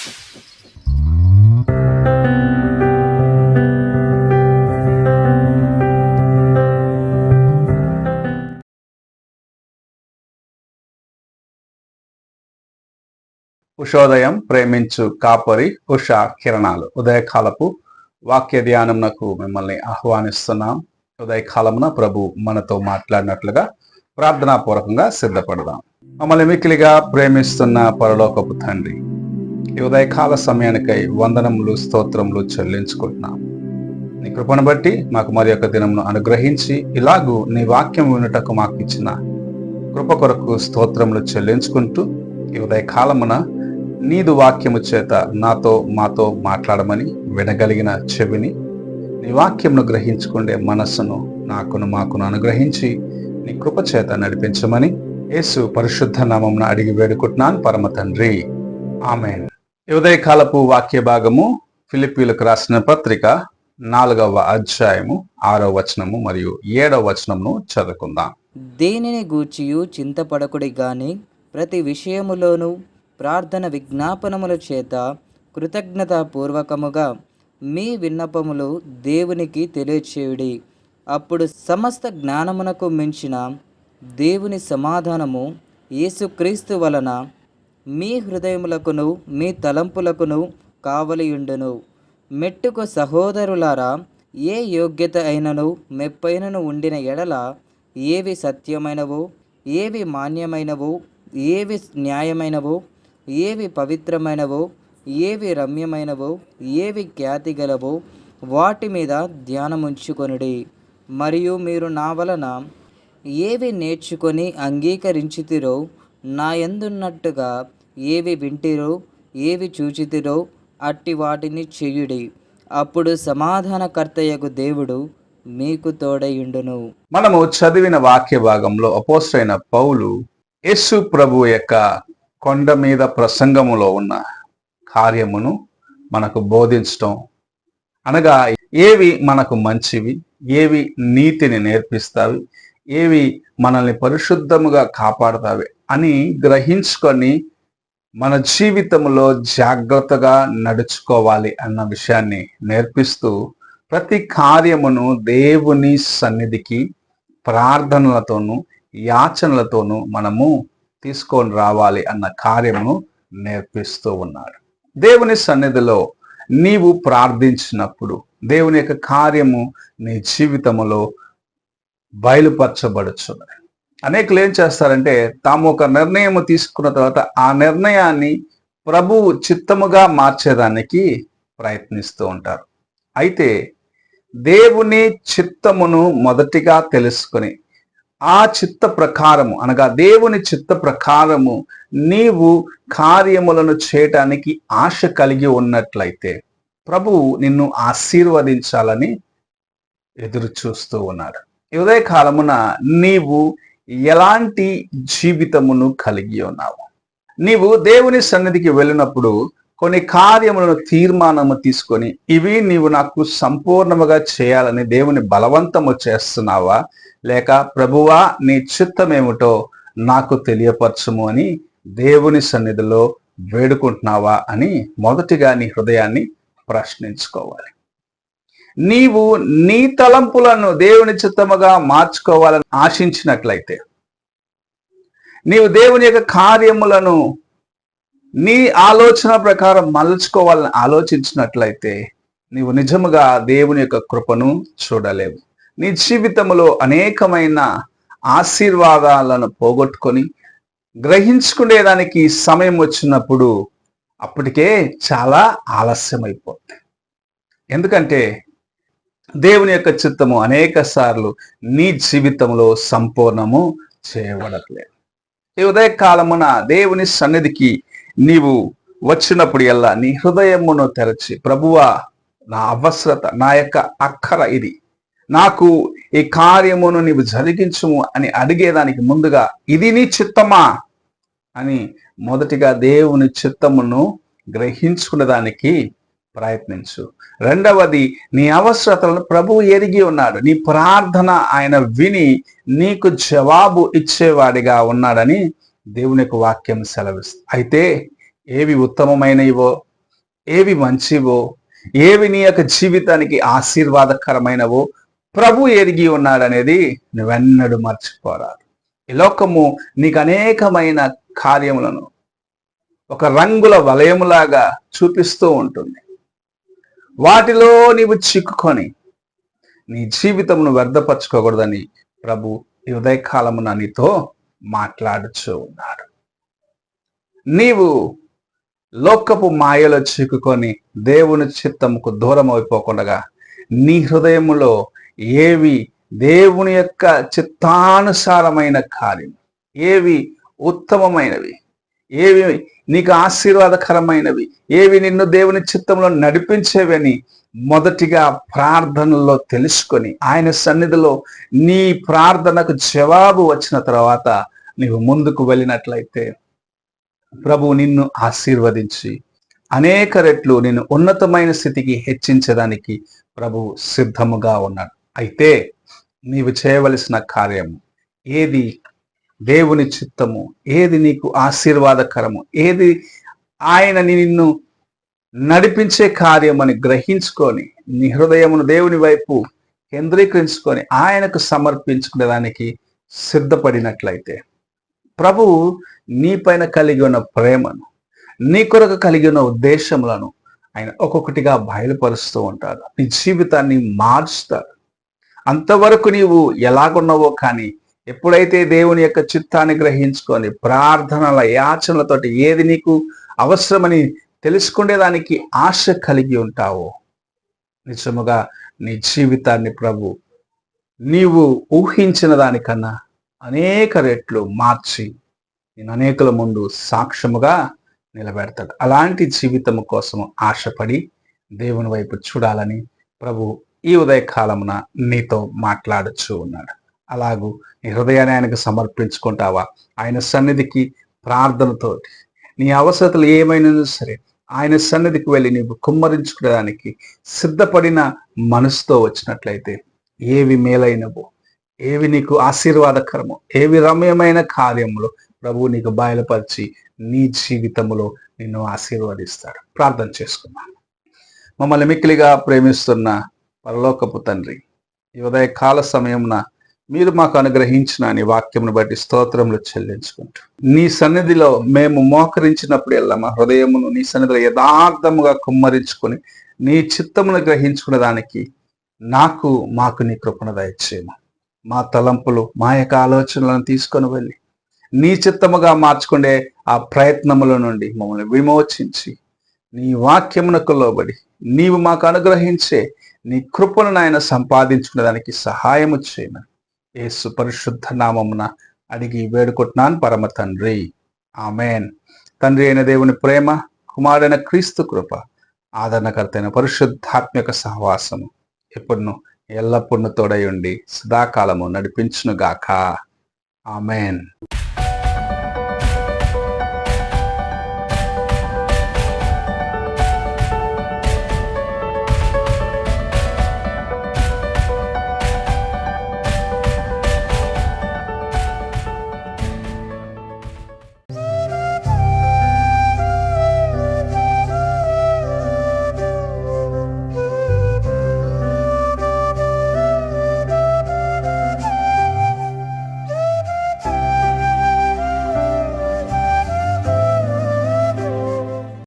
ఉషోదయం ప్రేమించు కాపరి ఉషా కిరణాలు ఉదయకాలపు వాక్య ధ్యానంనకు మిమ్మల్ని ఆహ్వానిస్తున్నాం. ఉదయకాలమున ప్రభు మనతో మాట్లాడినట్లుగా ప్రార్థనాపూర్వకంగా సిద్ధపడదాం. మమ్మల్ని మిక్కిలిగా ప్రేమిస్తున్న పరలోకపు తండ్రి, ఈ ఉదయకాల సమయానికై వందనములు స్తోత్రములు చెల్లించుకుంటున్నాం. నీ కృపను బట్టి మాకు మరి యొక్క దినమును అనుగ్రహించి ఇలాగూ నీ వాక్యం వినుటకు మాకు ఇచ్చిన కృప కొరకు స్తోత్రములు చెల్లించుకుంటూ ఈ ఉదయకాలమున నీదు వాక్యము చేత మాతో మాట్లాడమని వినగలిగిన చెవిని, నీ వాక్యమును గ్రహించుకుండే మనస్సును మాకును అనుగ్రహించి నీ కృప చేత నడిపించమని యేసు పరిశుద్ధ నామమున అడిగి వేడుకుంటున్నాను పరమ తండ్రి, ఆమేన్. ఈ ఉదయకాలపు వాక్య భాగము ఫిలిప్పీలకు రాసిన పత్రిక 4వ అధ్యాయము 6వ వచనము మరియు 7వ వచనమును చదువుకుందాం. దేనిని గూర్చియు చింతపడకుడి గాని ప్రతి విషయములోనూ ప్రార్థన విజ్ఞాపనముల చేత కృతజ్ఞతాపూర్వకముగా మీ విన్నపములు దేవునికి తెలియచేయుడి. అప్పుడు సమస్త జ్ఞానమునకు మించిన దేవుని సమాధానము యేసుక్రీస్తు వలన మీ హృదయములకును మీ తలంపులకును కావలియుండును. మెట్టుకు సహోదరులారా, ఏ యోగ్యత అయినను మెప్పైనను ఉండిన ఎడల, ఏవి సత్యమైనవో, ఏవి మాన్యమైనవో, ఏవి న్యాయమైనవో, ఏవి పవిత్రమైనవో, ఏవి రమ్యమైనవో, ఏవి ఖ్యాతి గలవో వాటి మీద ధ్యానముంచుకొనుడి. మరియు మీరు నా వలన ఏవి నేర్చుకొని అంగీకరించితిరో, నా యందున్నట్టుగా ఏవి వింటిరో, ఏవి చూచితిరో అట్టి వాటిని చెయ్యుడి. అప్పుడు సమాధానకర్తయగు దేవుడు మీకు తోడయుండును. మనము చదివిన వాక్య భాగంలో అపోస్తలుడైన పౌలు యేసు ప్రభు యొక్క కొండ మీద ప్రసంగములో ఉన్న కార్యమును మనకు బోధించటం, అనగా ఏవి మనకు మంచివి, ఏవి నీతిని నేర్పిస్తావి, ఏవి మనల్ని పరిశుద్ధముగా కాపాడుతావి అని గ్రహించుకొని మన జీవితంలో జాగ్రత్తగా నడుచుకోవాలి అన్న విషయాన్ని నేర్పిస్తూ ప్రతి కార్యమును దేవుని సన్నిధికి ప్రార్థనలతోనూ యాచనలతోనూ మనము తీసుకొని రావాలి అన్న కార్యమును నేర్పిస్తూ ఉన్నాడు. దేవుని సన్నిధిలో నీవు ప్రార్థించినప్పుడు దేవుని యొక్క కార్యము నీ జీవితంలో బయలుపరచబడుచున్నది. అనేకులు ఏం చేస్తారంటే తాము ఒక నిర్ణయం తీసుకున్న తర్వాత ఆ నిర్ణయాన్ని ప్రభువు చిత్తముగా మార్చేదానికి ప్రయత్నిస్తూ ఉంటారు. అయితే దేవుని చిత్తమును మొదటిగా తెలుసుకొని ఆ చిత్త ప్రకారము, అనగా దేవుని చిత్త ప్రకారము నీవు కార్యములను చేయటానికి ఆశ కలిగి ఉన్నట్లయితే ప్రభువు నిన్ను ఆశీర్వదించాలని ఎదురు చూస్తూ ఉన్నాడు. ఈ ఉదయకాలమున నీవు ఎలాంటి జీవితమును కలిగి ఉన్నావు? నీవు దేవుని సన్నిధికి వెళ్ళినప్పుడు కొన్ని కార్యములను తీర్మానము తీసుకొని ఇవి నీవు నాకు సంపూర్ణముగా చేయాలని దేవుని బలవంతము చేస్తున్నావా, లేక ప్రభువా నీ చిత్తమేమిటో నాకు తెలియపరచుము అని దేవుని సన్నిధిలో వేడుకుంటున్నావా అని మొదటిగా నీ హృదయాన్ని ప్రశ్నించుకోవాలి. నీవు నీ తలంపులను దేవుని చిత్తముగా మార్చుకోవాలని ఆశించినట్లయితే, నీవు దేవుని యొక్క కార్యములను నీ ఆలోచన ప్రకారం మలుచుకోవాలని ఆలోచించినట్లయితే నీవు నిజముగా దేవుని యొక్క కృపను చూడలేవు. నీ జీవితంలో అనేకమైన ఆశీర్వాదాలను పోగొట్టుకొని గ్రహించుకునేదానికి సమయం వచ్చినప్పుడు అప్పటికే చాలా ఆలస్యమైపోతుంది. ఎందుకంటే దేవుని యొక్క చిత్తము అనేక సార్లు నీ జీవితంలో సంపూర్ణము చేయబడట్లేదు. ఈ ఉదయకాలమున దేవుని సన్నిధికి నీవు వచ్చినప్పుడు ఎల్లా నీ హృదయమును తెరచి, ప్రభువా నా అవసరత, నా యొక్క అక్కర ఇది, నాకు ఈ కార్యమును నీవు జరిగించుము అని అడిగేదానికి ముందుగా ఇది నీ చిత్తమా అని మొదటిగా దేవుని చిత్తమును గ్రహించుకునేదానికి ప్రయత్నించు. రెండవది, నీ అవసరతలను ప్రభువు ఎరిగి ఉన్నాడు. నీ ప్రార్థన ఆయన విని నీకు జవాబు ఇచ్చేవాడిగా ఉన్నాడని దేవుని యొక్క వాక్యం సెలవిస్తుంది. అయితే ఏవి ఉత్తమమైనవో, ఏవి మంచివో, ఏవి నీ యొక్క జీవితానికి ఆశీర్వాదకరమైనవో ప్రభు ఎరిగి ఉన్నాడనేది నువ్వెన్నడూ మర్చిపోరాదు. ఈ లోకము నీకు అనేకమైన కార్యములను ఒక రంగుల వలయములాగా చూపిస్తూ ఉంటుంది. వాటిలో నీవు చిక్కుకొని నీ జీవితమును వ్యర్థపరచుకోకూడదని ప్రభు ఈ ఉదయకాలమున నీతో మాట్లాడుచూ ఉన్నాడు. నీవు లోకపు మాయలో చిక్కుకొని దేవుని చిత్తముకు దూరం అయిపోకుండా నీ హృదయములో ఏవి దేవుని యొక్క చిత్తానుసారమైన కార్యం, ఏవి ఉత్తమమైనవి, ఏవి నీకు ఆశీర్వాదకరమైనవి, ఏవి నిన్ను దేవుని చిత్తంలో నడిపించేవని మొదటిగా ప్రార్థనలో తెలుసుకొని ఆయన సన్నిధిలో నీ ప్రార్థనకు జవాబు వచ్చిన తర్వాత నీవు ముందుకు వెళ్ళినట్లయితే ప్రభు నిన్ను ఆశీర్వదించి అనేక రెట్లు నిన్ను ఉన్నతమైన స్థితికి హెచ్చించడానికి ప్రభు సిద్ధముగా ఉన్నాడు. అయితే నీవు చేయవలసిన కార్యము ఏది దేవుని చిత్తము, ఏది నీకు ఆశీర్వాదకరము, ఏది ఆయన నిన్ను నడిపించే కార్యం అని గ్రహించుకొని నీ హృదయమును దేవుని వైపు కేంద్రీకరించుకొని ఆయనకు సమర్పించుకునేదానికి సిద్ధపడినట్లయితే ప్రభువు నీ పైన కలిగి ఉన్న ప్రేమను, నీ కొరకు కలిగి ఉన్న ఉద్దేశములను ఆయన ఒక్కొక్కటిగా బయలుపరుస్తూ ఉంటాడు. నీ జీవితాన్ని మార్చుతాడు. అంతవరకు నీవు ఎలాగున్నావో కానీ ఎప్పుడైతే దేవుని యొక్క చిత్తాన్ని గ్రహించుకొని ప్రార్థనల యాచనలతోటి ఏది నీకు అవసరమని తెలుసుకునేదానికి ఆశ కలిగి ఉంటావో నిజముగా నీ జీవితాన్ని ప్రభు నీవు ఊహించిన దానికన్నా అనేక రెట్లు మార్చి నేను అనేకుల ముందు సాక్ష్యముగా నిలబెడతాడు. అలాంటి జీవితము కోసము ఆశపడి దేవుని వైపు చూడాలని ప్రభు ఈ ఉదయకాలమున నీతో మాట్లాడుచూ ఉన్నాడు. అలాగూ నీ హృదయాన్ని ఆయనకు సమర్పించుకుంటావా? ఆయన సన్నిధికి ప్రార్థనతో నీ అవసరతలు ఏమైనా సరే ఆయన సన్నిధికి వెళ్ళి నీవు కుమ్మరించుకోవడానికి సిద్ధపడిన మనసుతో వచ్చినట్లయితే ఏవి మేలైనవో, ఏవి నీకు ఆశీర్వాదకరమో, ఏవి రమ్యమైన కార్యములు ప్రభువు నీకు బయలుపరిచి నీ జీవితములో నిన్ను ఆశీర్వదిస్తాడు. ప్రార్థన చేసుకున్నాను. మమ్మల్ని మిక్కిలిగా ప్రేమిస్తున్న పరలోకపు తండ్రి, ఈ ఉదయ కాల సమయమున మీరు మాకు అనుగ్రహించిన నీ వాక్యమును బట్టి స్తోత్రములు చెల్లించుకుంటూ నీ సన్నిధిలో మేము మోకరించినప్పుడల్లా మా హృదయమును నీ సన్నిధిలో యథార్థముగా కుమ్మరించుకొని నీ చిత్తమును గ్రహించుకునే దానికి మాకు నీ కృపను దయచేయము. మా తలంపులు, మా యొక్క ఆలోచనలను తీసుకొని వెళ్ళి నీ చిత్తముగా మార్చుకునే ఆ ప్రయత్నముల నుండి మమ్మల్ని విమోచించి నీ వాక్యమునకు లోబడి నీవు మాకు అనుగ్రహించే నీ కృపను నాయన సంపాదించుకునేదానికి సహాయము చేయమని యేసు పరిశుద్ధ నామమున అడిగి వేడుకుంటున్నాను పరమ తండ్రి, ఆమెన్. తండ్రి అయిన దేవుని ప్రేమ, కుమారుడైన క్రీస్తు కృప, ఆదరణకర్త అయిన పరిశుద్ధాత్మక సహవాసము ఎప్పుడును ఎల్లప్పుడూ తోడై ఉండి సదాకాలము నడిపించునుగాక. ఆమెన్.